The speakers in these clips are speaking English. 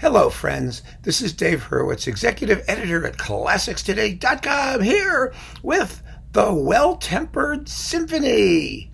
Hello, friends. This is Dave Hurwitz, executive editor at ClassicsToday.com, here with The Well-Tempered Symphony,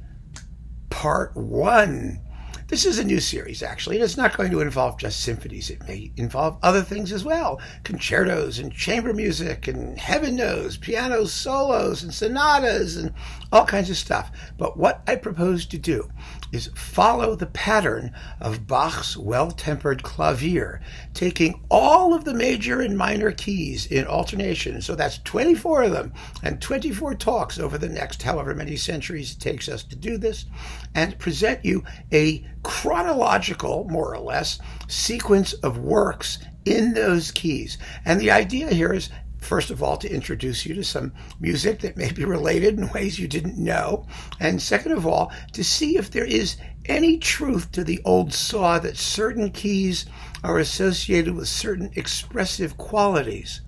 Part 1. This is a new series, actually, and it's not going to involve just symphonies. It may involve other things as well, concertos and chamber music and, heaven knows, piano solos and sonatas and all kinds of stuff. But what I propose to do is follow the pattern of Bach's Well-Tempered Clavier, taking all of the major and minor keys in alternation, so that's 24 of them, and 24 talks over the next however many centuries it takes us to do this, and present you a chronological, more or less, sequence of works in those keys. And the idea here is, first of all, to introduce you to some music that may be related in ways you didn't know. And second of all, to see if there is any truth to the old saw that certain keys are associated with certain expressive qualities.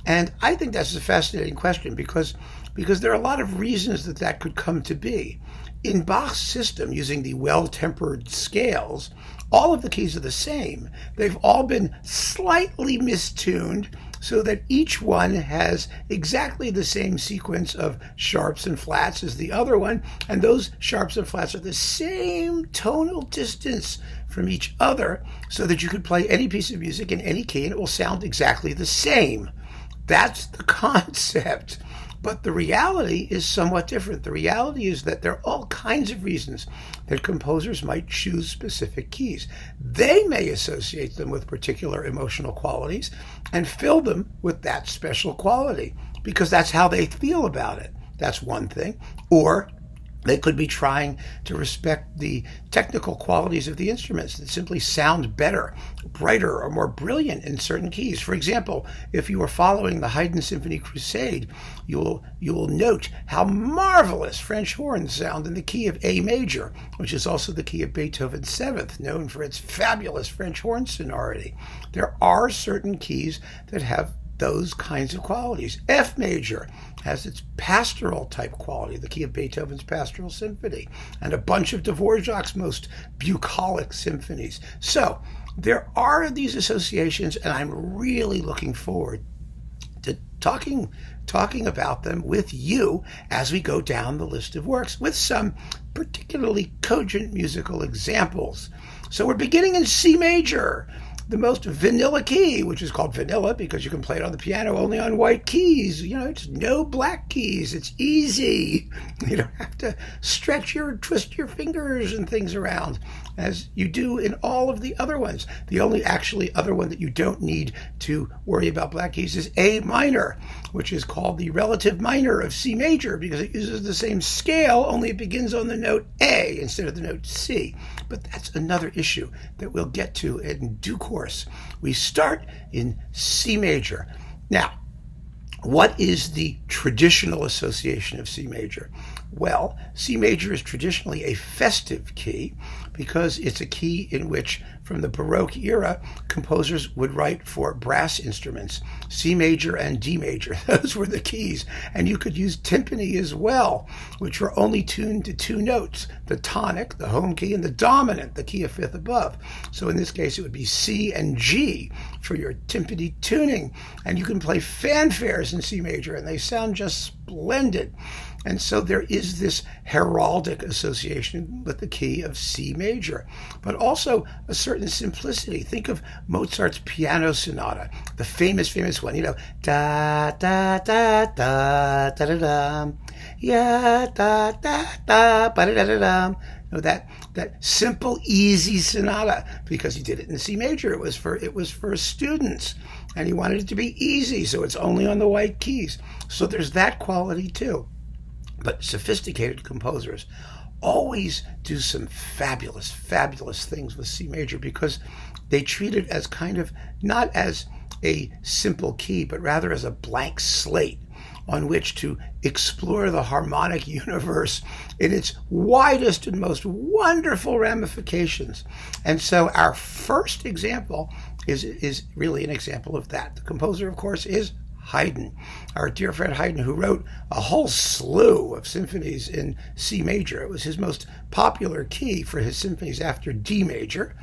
And I think that's a fascinating question because there are a lot of reasons that could come to be. In Bach's system, using the well-tempered scales, all of the keys are the same. They've all been slightly mistuned so that each one has exactly the same sequence of sharps and flats as the other one, and those sharps and flats are the same tonal distance from each other so that you could play any piece of music in any key and it will sound exactly the same. That's the concept. But the reality is somewhat different. The reality is that there are all kinds of reasons that composers might choose specific keys. They may associate them with particular emotional qualities and fill them with that special quality because that's how they feel about it. That's one thing. Or they could be trying to respect the technical qualities of the instruments that simply sound better, brighter, or more brilliant in certain keys. For example, if you are following the Haydn Symphony Crusade, you will note how marvelous French horns sound in the key of A major, which is also the key of Beethoven's Seventh, known for its fabulous French horn sonority. There are certain keys that have those kinds of qualities. F major has its pastoral type quality, the key of Beethoven's Pastoral Symphony, and a bunch of Dvorak's most bucolic symphonies. So there are these associations, and I'm really looking forward to talking about them with you as we go down the list of works with some particularly cogent musical examples. So we're beginning in C major, the most vanilla key, which is called vanilla because you can play it on the piano only on white keys. It's no black keys. It's easy. You don't have to twist your fingers and things around as you do in all of the other ones. The only actually other one that you don't need to worry about black keys is A minor, which is called the relative minor of C major because it uses the same scale, only it begins on the note A instead of the note C. But that's another issue that we'll get to in due course. We start in C major. Now, what is the traditional association of C major? Well, C major is traditionally a festive key because it's a key in which, from the Baroque era, composers would write for brass instruments. C major and D major, those were the keys. And you could use timpani as well, which were only tuned to two notes, the tonic, the home key, and the dominant, the key a fifth above. So in this case, it would be C and G for your timpani tuning. And you can play fanfares in C major, and they sound just splendid. And so there is this heraldic association with the key of C major, but also a certain simplicity. Think of Mozart's piano sonata, the famous one, da da da da da da da, yeah da da da ba da da da. That simple, easy sonata, because he did it in C major. It was for students, and he wanted it to be easy, so it's only on the white keys. So there's that quality too. But sophisticated composers always do some fabulous things with C major because they treat it as kind of not as a simple key, but rather as a blank slate on which to explore the harmonic universe in its widest and most wonderful ramifications. And so our first example is really an example of that. The composer, of course, is Haydn, our dear friend Haydn, who wrote a whole slew of symphonies in C major. It was his most popular key for his symphonies after D major.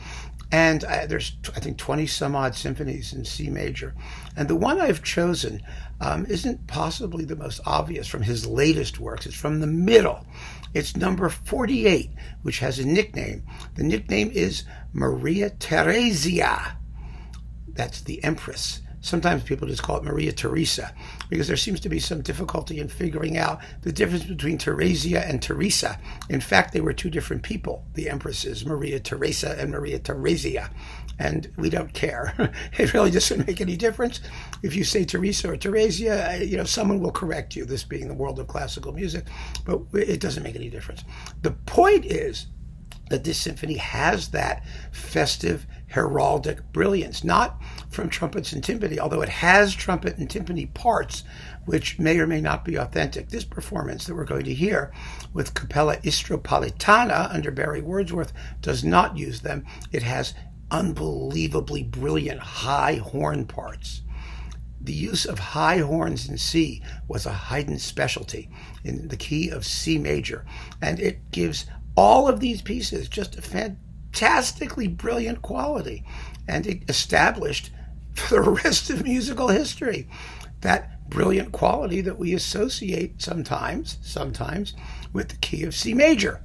And there's, I think, 20 some odd symphonies in C major. And the one I've chosen isn't possibly the most obvious from his latest works. It's from the middle. It's number 48, which has a nickname. The nickname is Maria Theresia. That's the Empress. Sometimes people just call it Maria Theresa because there seems to be some difficulty in figuring out the difference between Theresia and Teresa. In fact, they were two different people, the empresses, Maria Theresa and Maria Theresia. And we don't care. It really doesn't make any difference. If you say Teresa or Theresia, someone will correct you, this being the world of classical music, but it doesn't make any difference. The point is that this symphony has that festive heraldic brilliance, not from trumpets and timpani, although it has trumpet and timpani parts, which may or may not be authentic. This performance that we're going to hear with Cappella Istropolitana under Barry Wordsworth does not use them. It has unbelievably brilliant high horn parts. The use of high horns in C was a Haydn specialty in the key of C major, and it gives all of these pieces just a fantastically brilliant quality, and it established for the rest of musical history that brilliant quality that we associate sometimes with the key of C major.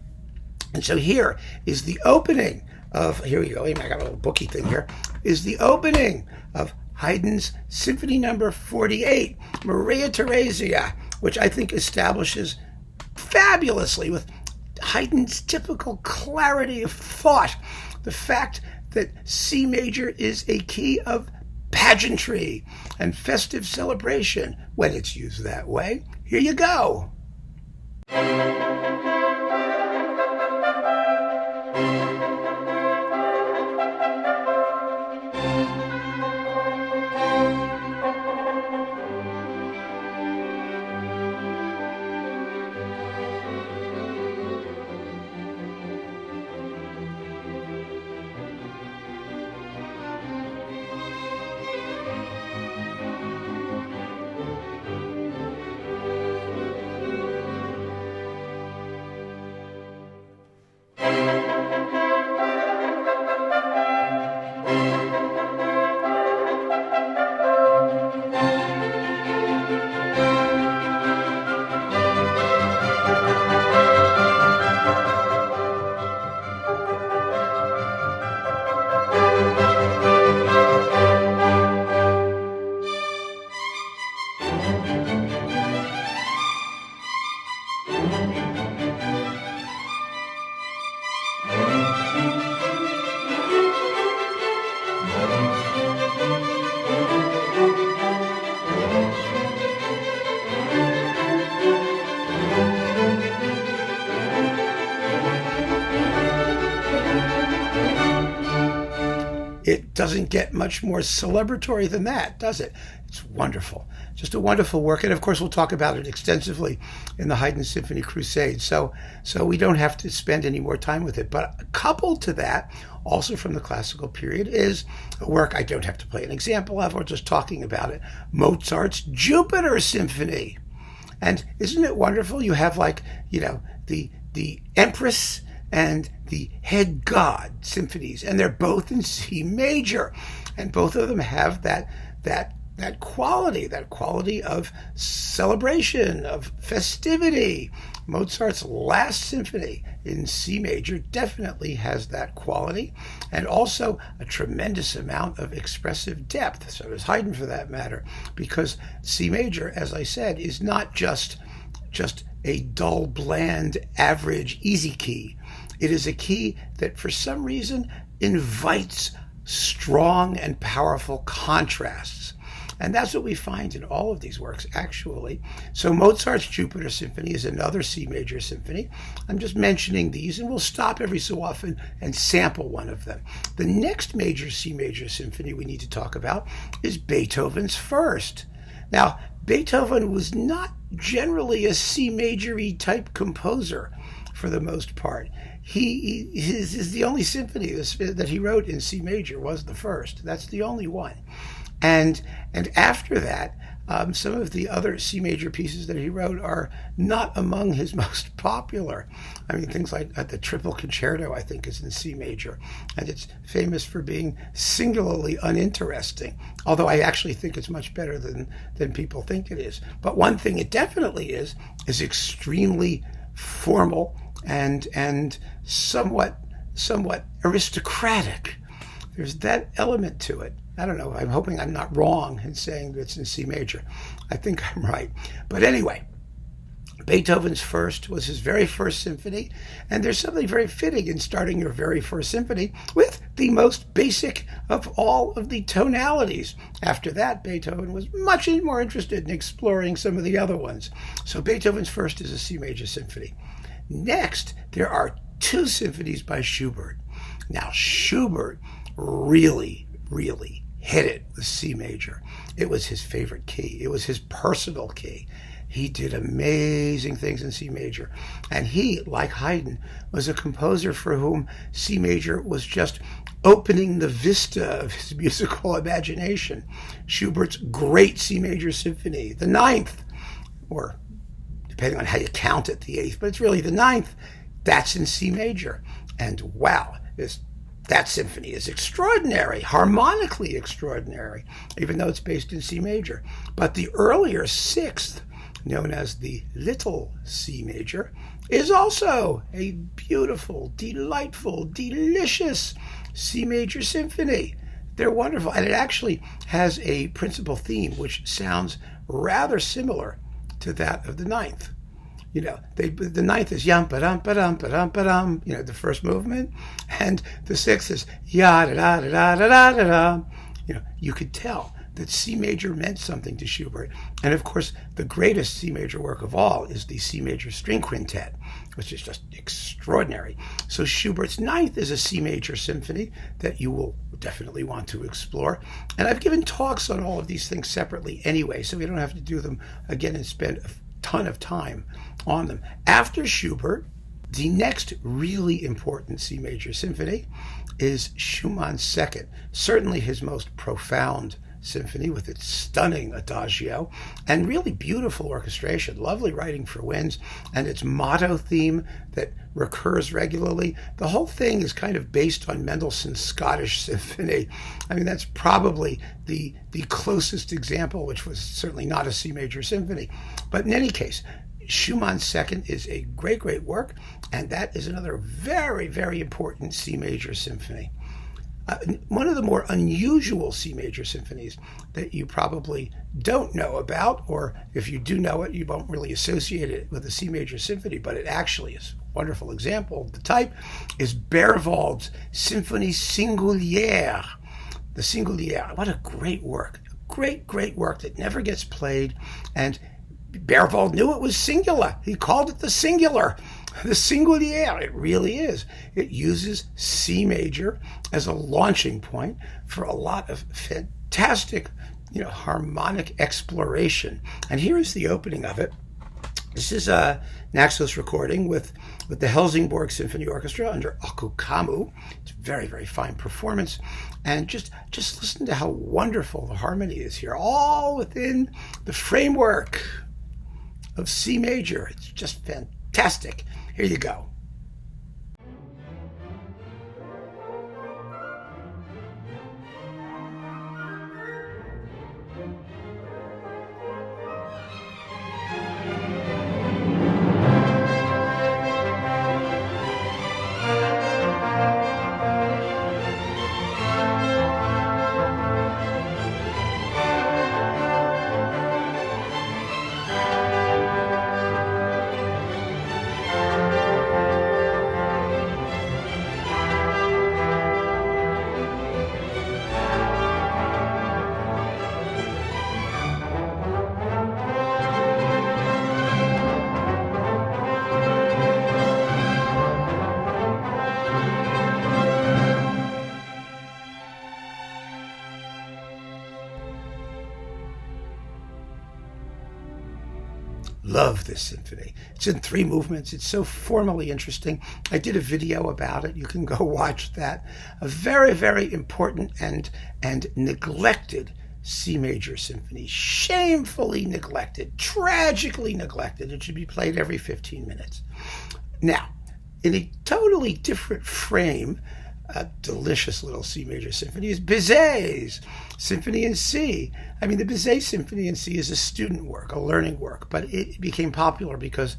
And so here is the opening of, here we go, I got a little booky thing here, is the opening of Haydn's Symphony number 48, Maria Theresia, which I think establishes fabulously with Haydn's typical clarity of thought, the fact that C major is a key of pageantry and festive celebration when it's used that way. Here you go. It doesn't get much more celebratory than that, does it? It's wonderful. Just a wonderful work. And of course, we'll talk about it extensively in the Haydn Symphony Crusade. So we don't have to spend any more time with it. But coupled to that, also from the classical period, is a work I don't have to play an example of. We're just talking about it. Mozart's Jupiter Symphony. And isn't it wonderful? You have the Empress and the Head God symphonies, and they're both in C major, and both of them have that quality of celebration, of festivity. Mozart's last symphony in C major definitely has that quality, and also a tremendous amount of expressive depth. So does Haydn, for that matter, because C major, as I said, is not just a dull, bland, average, easy key. It is a key that, for some reason, invites strong and powerful contrasts. And that's what we find in all of these works, actually. So Mozart's Jupiter Symphony is another C major symphony. I'm just mentioning these, and we'll stop every so often and sample one of them. The next major C major symphony we need to talk about is Beethoven's First. Now, Beethoven was not generally a C major-y type composer for the most part. His is the only symphony that he wrote in C major was the First. That's the only one. And after that, Some of the other C major pieces that he wrote are not among his most popular. I mean, things like the Triple Concerto, I think, is in C major, and it's famous for being singularly uninteresting, although I actually think it's much better than people think it is. But one thing it definitely is extremely formal and somewhat aristocratic. There's that element to it. I don't know. I'm hoping I'm not wrong in saying that it's in C major. I think I'm right. But anyway, Beethoven's first was his very first symphony, and there's something very fitting in starting your very first symphony with the most basic of all of the tonalities. After that, Beethoven was much more interested in exploring some of the other ones. So Beethoven's first is a C major symphony. Next, there are two symphonies by Schubert. Now, Schubert really hit it with C major. It was his favorite key. It was his personal key. He did amazing things in C major. And he, like Haydn, was a composer for whom C major was just opening the vista of his musical imagination. Schubert's great C major symphony, the ninth, or depending on how you count it, the eighth, but it's really the ninth, that's in C major. And wow, that symphony is extraordinary, harmonically extraordinary, even though it's based in C major. But the earlier sixth, known as the Little C major, is also a beautiful, delightful, delicious C major symphony. They're wonderful, and it actually has a principal theme which sounds rather similar to that of the ninth. You know, the ninth is yum ba dum ba dum ba dum ba dum. You know, the first movement, and the sixth is ya da da da da da da da. You know, you could tell that C major meant something to Schubert, and of course, the greatest C major work of all is the C major String Quintet, which is just extraordinary. So Schubert's ninth is a C major symphony that you will definitely want to explore, and I've given talks on all of these things separately anyway, so we don't have to do them again and spend a ton of time on them. After Schubert, the next really important C major symphony is Schumann's second, certainly his most profound symphony with its stunning adagio and really beautiful orchestration, lovely writing for winds, and its motto theme that recurs regularly. The whole thing is kind of based on Mendelssohn's Scottish Symphony. I mean, that's probably the closest example, which was certainly not a C major symphony. But in any case, Schumann's second is a great work, and that is another very important C major symphony. One of the more unusual C major symphonies that you probably don't know about, or if you do know it, you won't really associate it with a C major symphony, but it actually is a wonderful example of the type, is Berwald's Symphony Singulière. The Singulière, what a great work. Great work that never gets played, and Berwald knew it was singular. He called it the singular. The Singulière, it really is. It uses C major as a launching point for a lot of fantastic, harmonic exploration. And here is the opening of it. This is a Naxos recording with the Helsingborg Symphony Orchestra under Aku Kamu. It's a very fine performance. And just listen to how wonderful the harmony is here, all within the framework of C major. It's just fantastic. Here you go. Love this symphony. It's in 3 movements. It's so formally interesting. I did a video about it. You can go watch that. A very important and neglected C major symphony, shamefully neglected, tragically neglected. It should be played every 15 minutes. Now, in a totally different frame, a delicious little C major symphony is Bizet's Symphony in C. I mean, the Bizet Symphony in C is a student work, a learning work, but it became popular because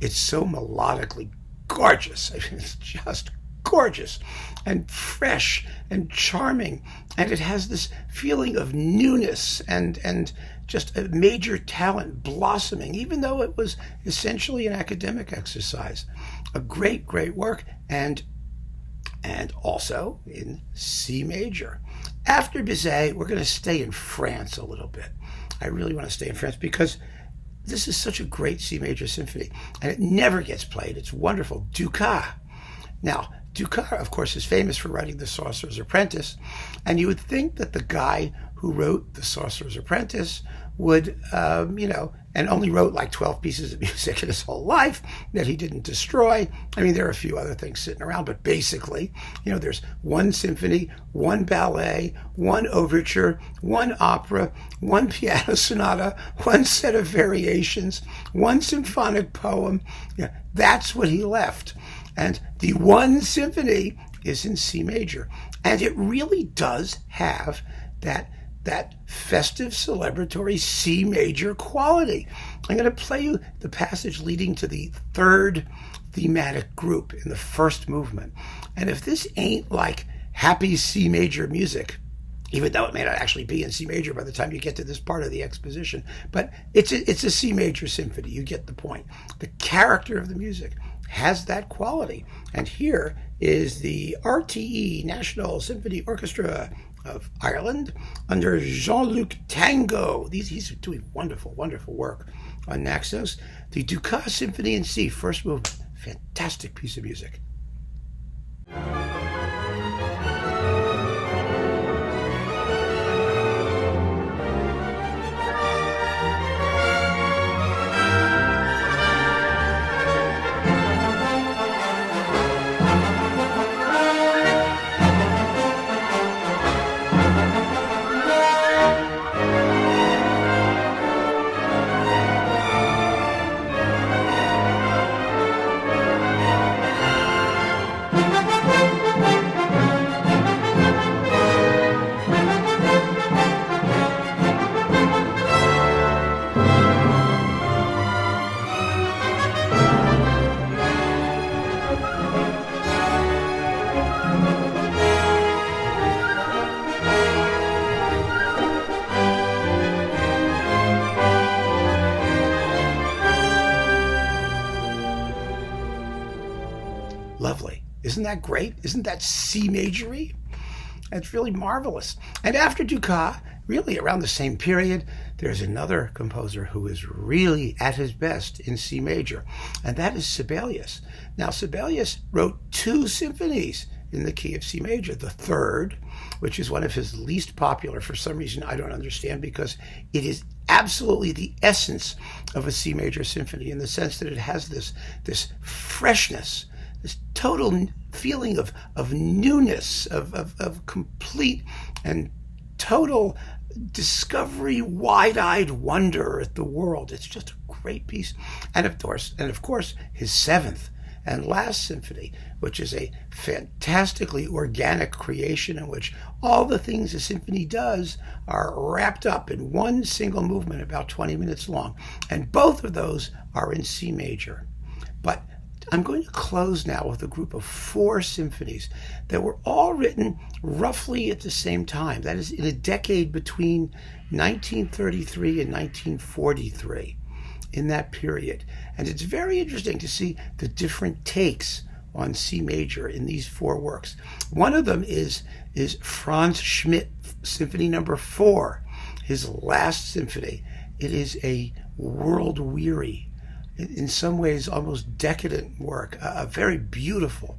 it's so melodically gorgeous. I mean, it's just gorgeous and fresh and charming, and it has this feeling of newness and just a major talent blossoming, even though it was essentially an academic exercise. A great, great work, and also in C major. After Bizet, we're going to stay in France a little bit. I really want to stay in France because this is such a great C major symphony, and it never gets played. It's wonderful. Dukas. Now, Dukas, of course, is famous for writing The Sorcerer's Apprentice, and you would think that the guy who wrote The Sorcerer's Apprentice would, and only wrote like 12 pieces of music in his whole life that he didn't destroy. I mean, there are a few other things sitting around, but basically, there's one symphony, one ballet, one overture, one opera, one piano sonata, one set of variations, one symphonic poem. That's what he left. And the one symphony is in C major. And it really does have that festive, celebratory C major quality. I'm going to play you the passage leading to the third thematic group in the first movement. And if this ain't like happy C major music, even though it may not actually be in C major by the time you get to this part of the exposition, but it's a C major symphony. You get the point. The character of the music has that quality. And here is the RTE, National Symphony Orchestra of Ireland, under Jean-Luc Tango. He's doing wonderful, wonderful work on Naxos. The Dukas Symphony in C, first movement. Fantastic piece of music. Lovely. Isn't that great? Isn't that C majory? It's really marvelous. And after Dukas, really around the same period, there's another composer who is really at his best in C major, and that is Sibelius. Now, Sibelius wrote 2 symphonies in the key of C major. The third, which is one of his least popular for some reason I don't understand, because it is absolutely the essence of a C major symphony in the sense that it has this freshness, this total feeling of newness, of complete and total discovery, wide-eyed wonder at the world. It's just a great piece. And of course, his 7th and last symphony, which is a fantastically organic creation in which all the things a symphony does are wrapped up in one single movement about 20 minutes long. And both of those are in C major. But I'm going to close now with a group of 4 symphonies that were all written roughly at the same time. That is, in a decade between 1933 and 1943, in that period. And it's very interesting to see the different takes on C major in these 4 works. One of them is Franz Schmidt, Symphony number 4, his last symphony. It is a world-weary, in some ways almost decadent work, a very beautiful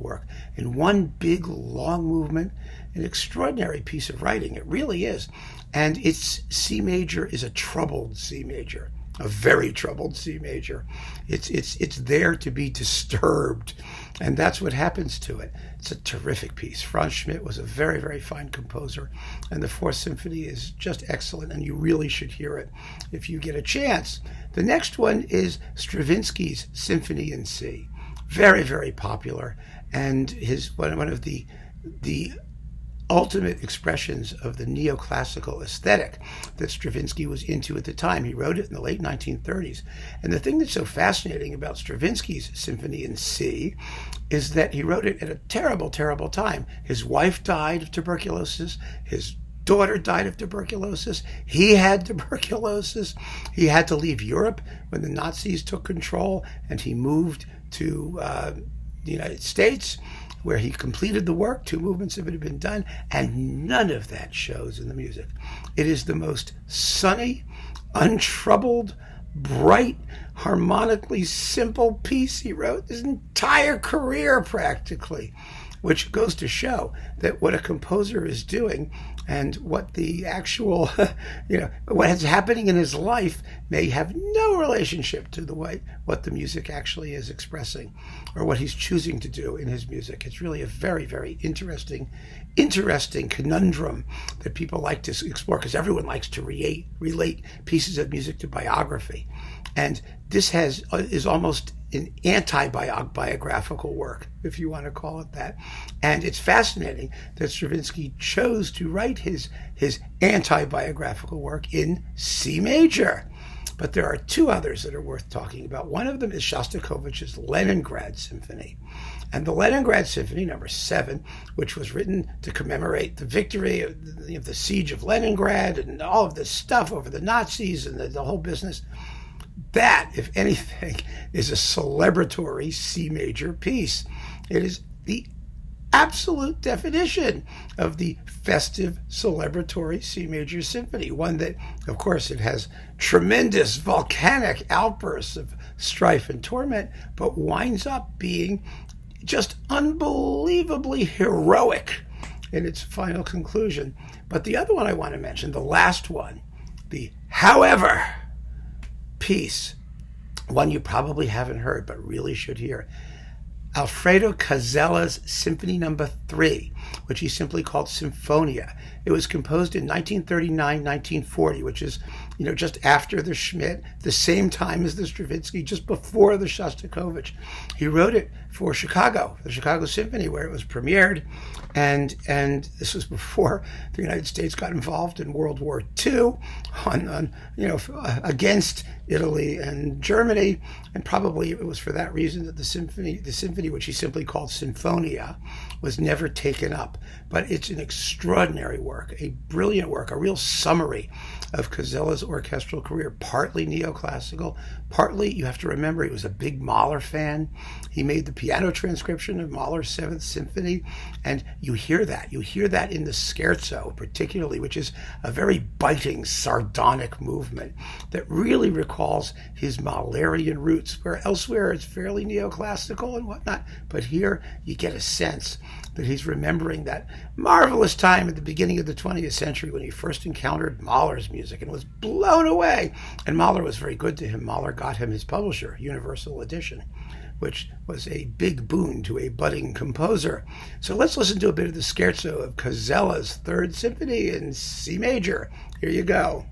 work, in one big long movement, an extraordinary piece of writing. It really is. And its C major is a troubled C major, a very troubled C major. It's there to be disturbed. And that's what happens to it. It's a terrific piece. Franz Schmidt was a very, very fine composer, and the Fourth Symphony is just excellent, and you really should hear it if you get a chance. The next one is Stravinsky's Symphony in C. Very, very popular, and one of the ultimate expressions of the neoclassical aesthetic that Stravinsky was into at the time. He wrote it in the late 1930s. And the thing that's so fascinating about Stravinsky's Symphony in C is that he wrote it at a terrible, terrible time. His wife died of tuberculosis. His daughter died of tuberculosis. He had tuberculosis. He had to leave Europe when the Nazis took control, and he moved to the United States, where he completed the work. 2 movements of it had been done, and none of that shows in the music. It is the most sunny, untroubled, bright, harmonically simple piece he wrote his entire career practically, which goes to show that what a composer is doing and what the actual, what is happening in his life may have no relationship to what the music actually is expressing or what he's choosing to do in his music. It's really a very, very interesting conundrum that people like to explore, because everyone likes to relate pieces of music to biography. And this is almost an anti-biographical work, if you want to call it that. And it's fascinating that Stravinsky chose to write his anti-biographical work in C major. But there are 2 others that are worth talking about. One of them is Shostakovich's Leningrad Symphony. And the Leningrad Symphony, number 7, which was written to commemorate the victory of the siege of Leningrad and all of this stuff over the Nazis and the whole business, that, if anything, is a celebratory C major piece. It is the absolute definition of the festive celebratory C major symphony, one that, of course, it has tremendous volcanic outbursts of strife and torment, but winds up being just unbelievably heroic in its final conclusion. But the other one I want to mention, the last one, the However piece, one you probably haven't heard but really should hear, Alfredo Casella's Symphony Number 3, which he simply called Symphonia. It was composed in 1939-1940, which is, just after the Schmidt, the same time as the Stravinsky, just before the Shostakovich. He wrote it for Chicago, the Chicago Symphony, where it was premiered, and this was before the United States got involved in World War II, against Italy and Germany, and probably it was for that reason that the symphony, which he simply called Sinfonia, was never taken up. But it's an extraordinary work, a brilliant work, a real summary of Casella's orchestral career, partly neoclassical, partly, you have to remember, he was a big Mahler fan. He made the piano transcription of Mahler's 7th Symphony, and you hear that in the scherzo particularly, which is a very biting, sardonic movement that really recalls his Mahlerian roots, where elsewhere it's fairly neoclassical and whatnot, but here you get a sense that he's remembering that marvelous time at the beginning of the 20th century when he first encountered Mahler's music and was blown away. And Mahler was very good to him. Mahler got him his publisher, Universal Edition, which was a big boon to a budding composer. So let's listen to a bit of the scherzo of Casella's 3rd Symphony in C major. Here you go.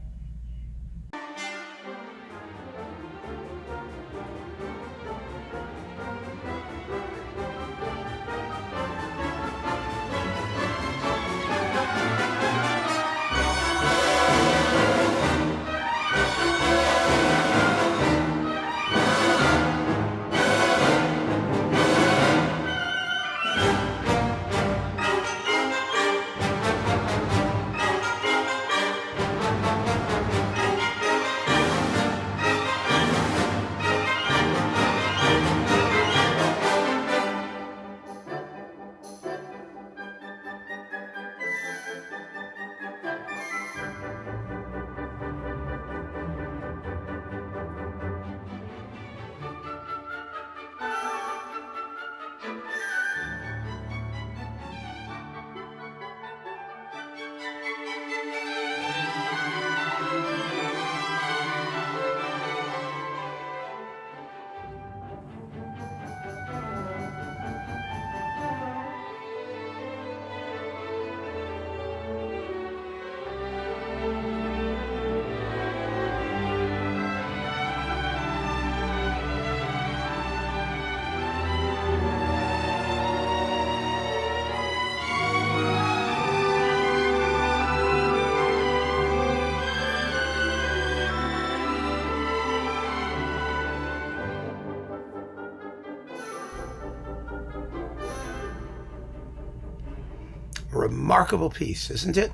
remarkable piece, isn't it?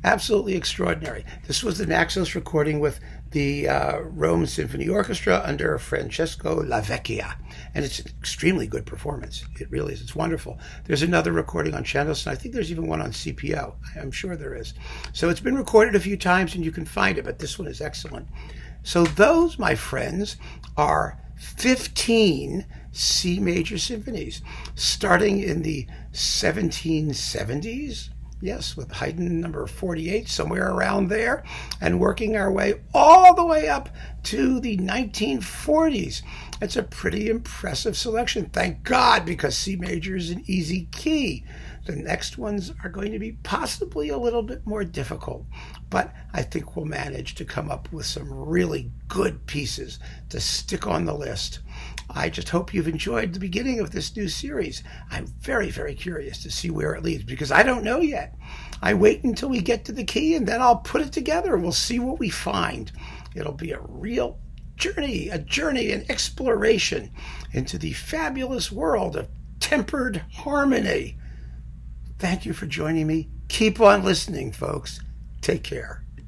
Absolutely extraordinary. This was the Naxos recording with the Rome Symphony Orchestra under Francesco Lavecchia. And it's an extremely good performance. It really is. It's wonderful. There's another recording on Chandos, and I think there's even one on CPO. I'm sure there is. So it's been recorded a few times, and you can find it, but this one is excellent. So those, my friends, are 15 C major symphonies, starting in the 1770s. Yes, with Haydn number 48, somewhere around there, and working our way all the way up to the 1940s. It's a pretty impressive selection, thank God, because C major is an easy key. The next ones are going to be possibly a little bit more difficult, but I think we'll manage to come up with some really good pieces to stick on the list. I just hope you've enjoyed the beginning of this new series. I'm very, very curious to see where it leads, because I don't know yet. I wait until we get to the key, and then I'll put it together, and we'll see what we find. It'll be a real journey, an exploration into the fabulous world of tempered harmony. Thank you for joining me. Keep on listening, folks. Take care.